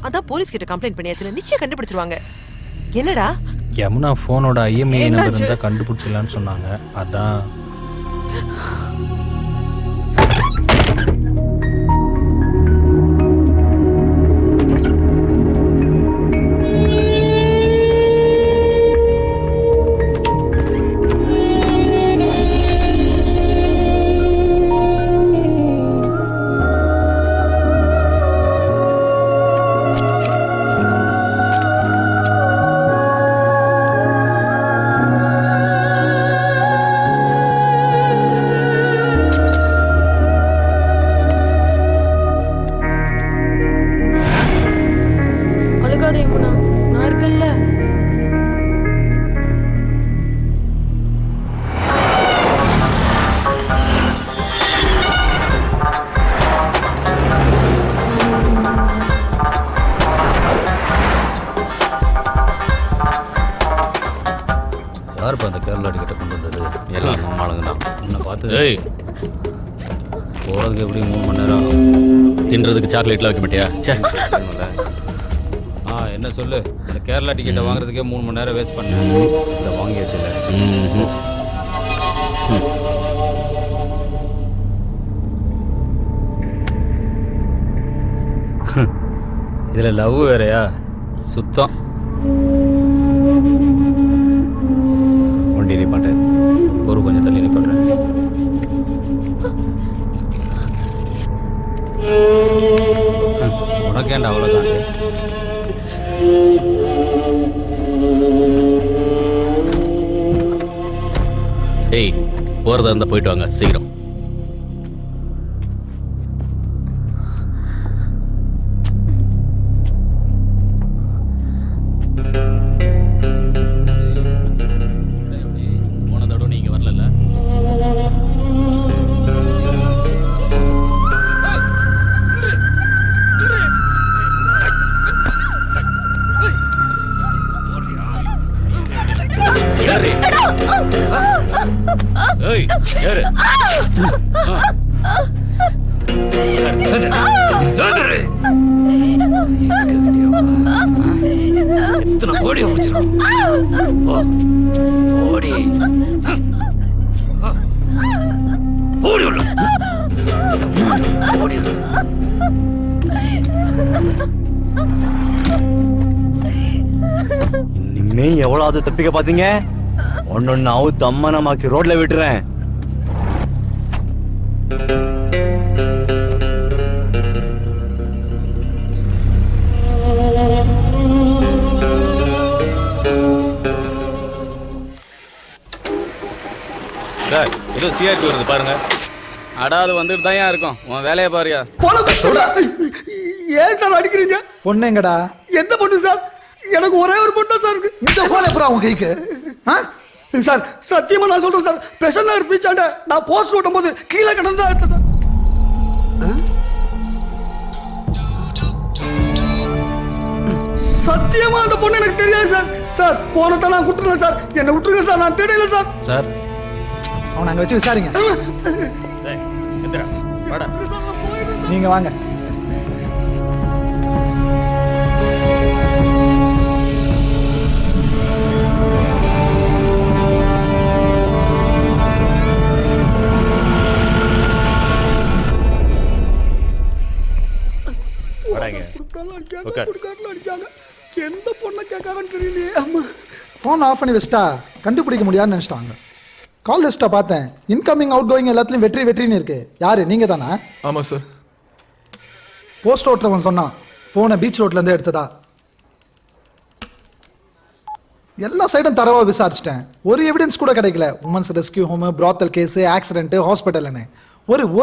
அதான் போலீஸ் கிட்ட கம்ப்ளைண்ட் பண்ணியாச்சு, நிச்சயம் கண்டுபிடிச்சிருவாங்க. என்னடா யமுனா ஃபோனோட ஐஎம்இஐ நம்பர் இருந்தால் கண்டுபிடிச்சிடலான்னு சொன்னாங்க. அதான் யாருப்பா அந்த கேரளா டிக்கெட்டை கொண்டு வந்தது? எல்லாம் நம்ம ஆளுங்க தான். உன்னை பார்த்து போகிறதுக்கு எப்படி 3 மணி நேரம் ஆகும்? தின்றதுக்கு சாக்லேட்லாம் வைக்க மாட்டியா? சே என்ன சொல்லு, அந்த கேரளா டிக்கெட்டை வாங்குறதுக்கே 3 மணி நேரம் வேஸ்ட் பண்ணேன். இதை வாங்கியாச்சுல. இதில் லவ் வேறையா? சுத்தம். வண்டி நீ பாட்டேன். ஒரு கொஞ்சம் தள்ளி நிப்பாடுறேன். உனக்கேண்டா அவ்வளோதான். ஏய், போகிறதா இருந்தால் போயிட்டு வாங்க சீக்கிரம். போன தடவை நீங்கள் வரல. ஏய் யாரு? எத்தனை கோடி முடிச்சிடும்? ஓடி ஓடி உள்ள ஓடி. இனிமே எவ்வளவு தப்பிக்க பாத்தீங்க? ஒன்னொன்னு அவுத்து அம்மனமாக்கி ரோட்ல விட்டுறேன். சார், ஏதோ சிஆர்பி வருது பாருங்க. அடாது வந்துட்டு தான் இருக்கும். உன் வேலையை பாரியா? ஏன் சார் அடிக்கிறீங்க? பொண்ணுங்கடா. எந்த பொண்ணு சார்? எனக்கு ஒரே ஒரு பொண்ணு தான் சார் இருக்கு. இந்த போன் எப்பறம் உங்க கைக்கு? சார் சத்தியமா நான் சொல்றேன் சார், பெசன் நகர் பீச்சாண்ட நான் போஸ்ட் ஓட்டும் போது கீழே கிடந்தா எடுத்தேன் சார். சத்தியமா அந்த பொண்ணு எனக்கு தெரியாது சார். சார் போனதை நான் கொடுத்துருவேன் சார், என்னை விட்டுருங்க சார், நான் தெரியல சார். சார் அவனை அங்க வச்சு விசாரிங்க. நீங்க வாங்க. எந்த பொண்ணை கேட்காரன்னு தெரியலையே. ஃபோன் ஆஃப் பண்ணி வச்சிட்டா கண்டுபிடிக்க முடியாதுன்னு நினைச்சிட்டாங்க. கால் லிஸ்ட்டை பார்த்தேன். இன்கமிங் அவுட் கோயிங் எல்லாத்துலையும் வெற்றி வெற்றின்னு இருக்கு. யாரு நீங்க தானா? ஆமாம் சார். போஸ்ட் ஓட்டுறவன் சொன்னான் ஃபோனை பீச் ரோட்லேருந்தே எடுத்ததா. எல்லா சைடும் தரவா விசாரிச்சிட்டேன். ஒரு எவிடன்ஸ் கூட கிடைக்கல. Women's rescue home, brothel case, accident, ஹாஸ்பிட்டல்னு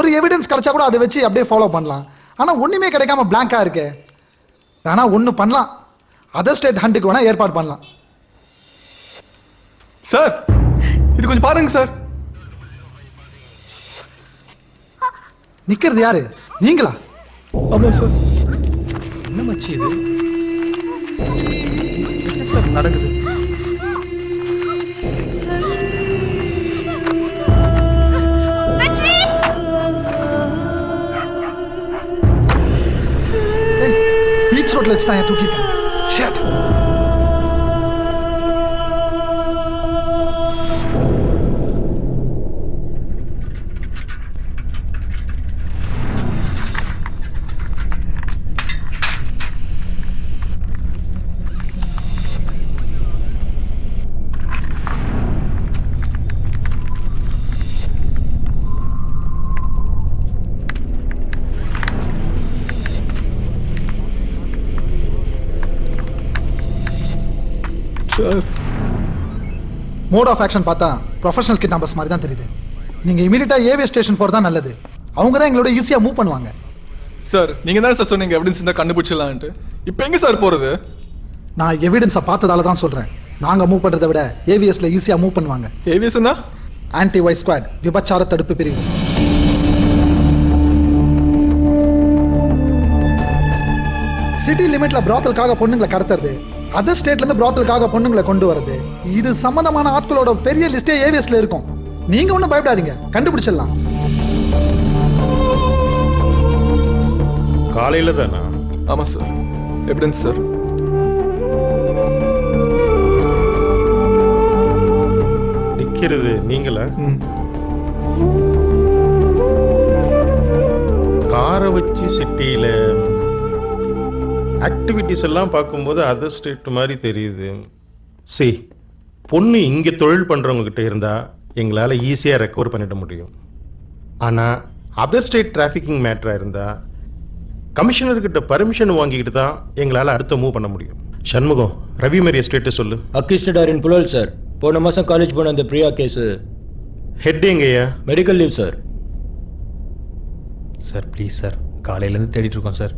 ஒரு எவிடன்ஸ் கிடைச்சா கூட அதை வச்சு அப்படியே ஃபாலோ பண்ணலாம். ஆனால் ஒன்றுமே கிடைக்காம பிளாங்காக இருக்கு. ஆனால் ஒன்று பண்ணலாம், அதர் ஸ்டேட் ஹண்ட்டுக்கு வேணால் ஏற்பாடு பண்ணலாம். சார் இது கொஞ்சம் பாருங்க சார். நிற்கிறது யாரு? நீங்களா? ஆமாம் சார். என்ன மச்சி இது? என்ன சார் நடக்குது? பீச் ரோட்ல வச்சு தான் தூக்கியிருக்கேன். Shut. Sir mode of action பார்த்தா ப்ரொஃபஷனல் கிட்னாப்பர்ஸ் மாதிரி தான் தெரியுது. நீங்க இமீடியட்டா ஏவிஎஸ் ஸ்டேஷன் போறது தான் நல்லது. அவங்க தான் எங்களோட ஈஸியா மூவ் பண்ணுவாங்க. சார் நீங்க தானே சார் சொன்னீங்க எவிடன்ஸ் இருந்தா கண்டுபிடிச்சிடலான்ட்டு. இப்போ எங்க சார் போறது? நான் எவிடன்ஸை பார்த்ததால தான் சொல்றேன். நாங்க மூவ் பண்றதை விட ஏவிஎஸ்ல ஈஸியா மூவ் பண்ணுவாங்க. ஏவிஎஸ்னா ஆன்டி வைஸ் ஸ்குவாட், விபச்சார தடுப்பு பிரிவு. சிட்டி லிமிட்ல பிராத்தலுக்காக பொண்ணுங்களை கடத்துறது, அதர் ஸ்டேட்ல இருந்து பிராத்தலுக்காக பொண்ணுங்களை கொண்டு வரது, இது சம்பந்தமான ஆட்களோட பெரிய லிஸ்டே ஏவிஎஸ்ல இருக்கும். நீங்க ஒன்றும் பயப்படாதீங்க, கண்டுபிடிச்சிடலாம். காலையில தானா? ஆமா சார். Evidence sir. நிக்கிறது நீங்களா? காரை வச்சு சிட்டியில ஆக்டிவிட்டிஸ் எல்லாம் பார்க்கும்போது அதர் ஸ்டேட் மாதிரி தெரியுது. சரி, பொண்ணு இங்கே தொழில் பண்ணுறவங்க கிட்ட இருந்தால் எங்களால் ஈஸியாக ரெக்கவர் பண்ணிட முடியும். ஆனால் அதர் ஸ்டேட் டிராஃபிக்கிங் மேட்டராக இருந்தால் கமிஷனர்கிட்ட பர்மிஷன் வாங்கிக்கிட்டு தான் எங்களால் அடுத்த மூவ் பண்ண முடியும். சண்முகம், ரவி மேரிய ஸ்டேட்டஸ் சொல்லு. Accused are in Puzhal sir. போன மாதம் காலேஜ் போன அந்த பிரியா கேஸு ஹெட் எங்கய்யா? Medical leave sir. Sir please sir, காலையிலேருந்து தேடிட்டு இருக்கோம் சார்.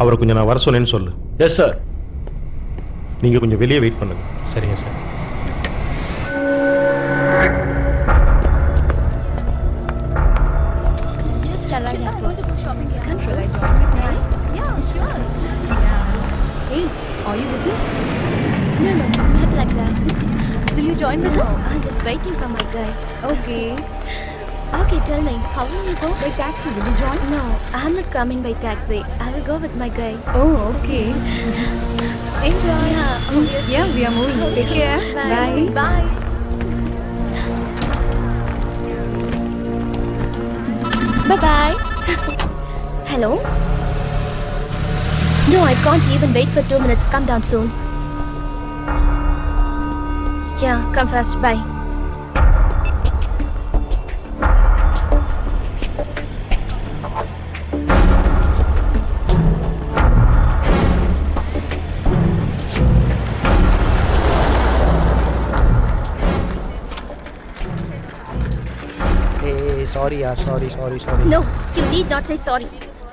அவரை கொஞ்சம் நான் வர சொன்னேன்னு சொல்லு. Yes sir. நீங்கள் கொஞ்சம் வெளியே வெயிட் பண்ணுங்க. சரிங்க sir. Just arrived at work. Come shall I join with you? Yeah, sure. Yeah. Hey, are you busy? No, not like that. Will you join with us? I'm just waiting for my guy. Okay. Okay, tell me, how will you go? By taxi, will you join? No, I'm not coming by taxi. I will go with my guy. Oh, okay. Enjoy. Yeah, we are moving. Take care. Bye. Bye. Bye-bye. Hello? No, I can't even wait for 2 minutes. Come down soon. Yeah, come fast. Bye. Sorry. No, you need not say sorry.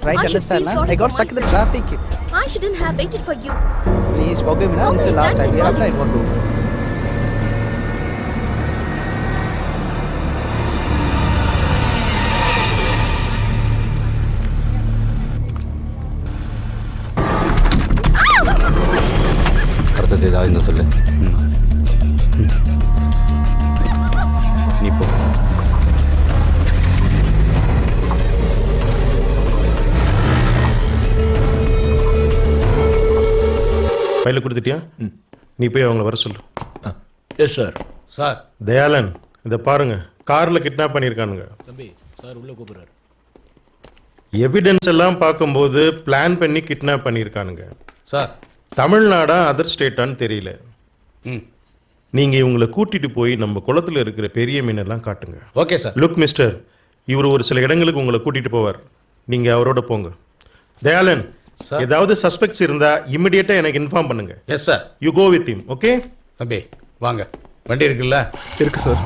Right, I should understand, feel na? sorry I got for stuck in the myself. traffic. I shouldn't have waited for you. Please forgive me, na? This is the last Okay, time. that's After it. I won't do. அடுத்தது ஏதாவது இருந்தால் சொல்லு. நீ போ. ஃபைலை கொடுத்துட்டியா? நீ போய் அவங்கள வர சொல்லு. Yes sir. சார். தயாளன், இதை பாருங்க, காரில் கிட்னாப் பண்ணியிருக்கானுங்க. தம்பி, சார் உள்ளே கூப்பிடுறாரு. எவிடன்ஸ் எல்லாம் பார்க்கும்போது பிளான் பண்ணி கிட்னாப் பண்ணியிருக்கானுங்க. சார். தமிழ்நாடா அதர் ஸ்டேட்டான்னு தெரியல. நீங்கள் இவங்களை கூட்டிட்டு போய் நம்ம குளத்தில் இருக்கிற பெரிய மீனெல்லாம் காட்டுங்க. Okay sir. லுக் மிஸ்டர், இவர் ஒரு சில இடங்களுக்கு உங்களை கூட்டிட்டு போவார். நீங்கள் அவரோட போங்க. தயாளன், ஏதாவது சஸ்பெக்ட்ஸ் இருந்தா இமிடியேட்டா எனக்கு இன்ஃபார்ம் பண்ணுங்க. Yes sir. You go with him. Okay தம்பி வாங்க, வண்டி இருக்குல்ல? இருக்கு சார்.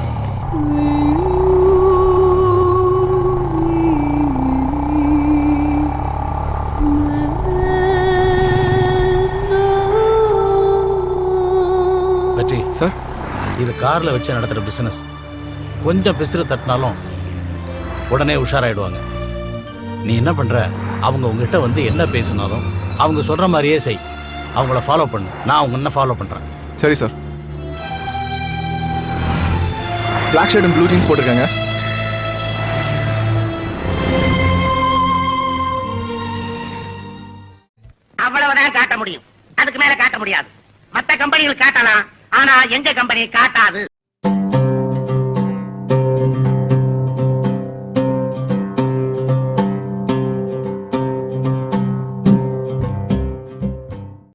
வெற்றி சார், இது கார்ல வச்சு நடத்துற பிசினஸ். கொஞ்சம் பிசிறு தட்டினாலும் உடனே உஷாராயிடுவாங்க. நீ என்ன பண்ற, அவங்க உங்ககிட்ட வந்து என்ன பேசினாலும் அவங்க சொல்ற மாதிரியே செய். அவங்கள ஃபாலோ பண்ணு. நான் அவங்க என்ன ஃபாலோ பண்றேன். சரி sir. Black shirt and blue jeans போட்டிருக்காங்க. அவ்வளவுதான் காட்ட முடியும். அதுக்கு மேல காட்ட முடியாது. மத்த கம்பெனிகள் காட்டலாம், ஆனா எங்க கம்பெனி காட்டாது.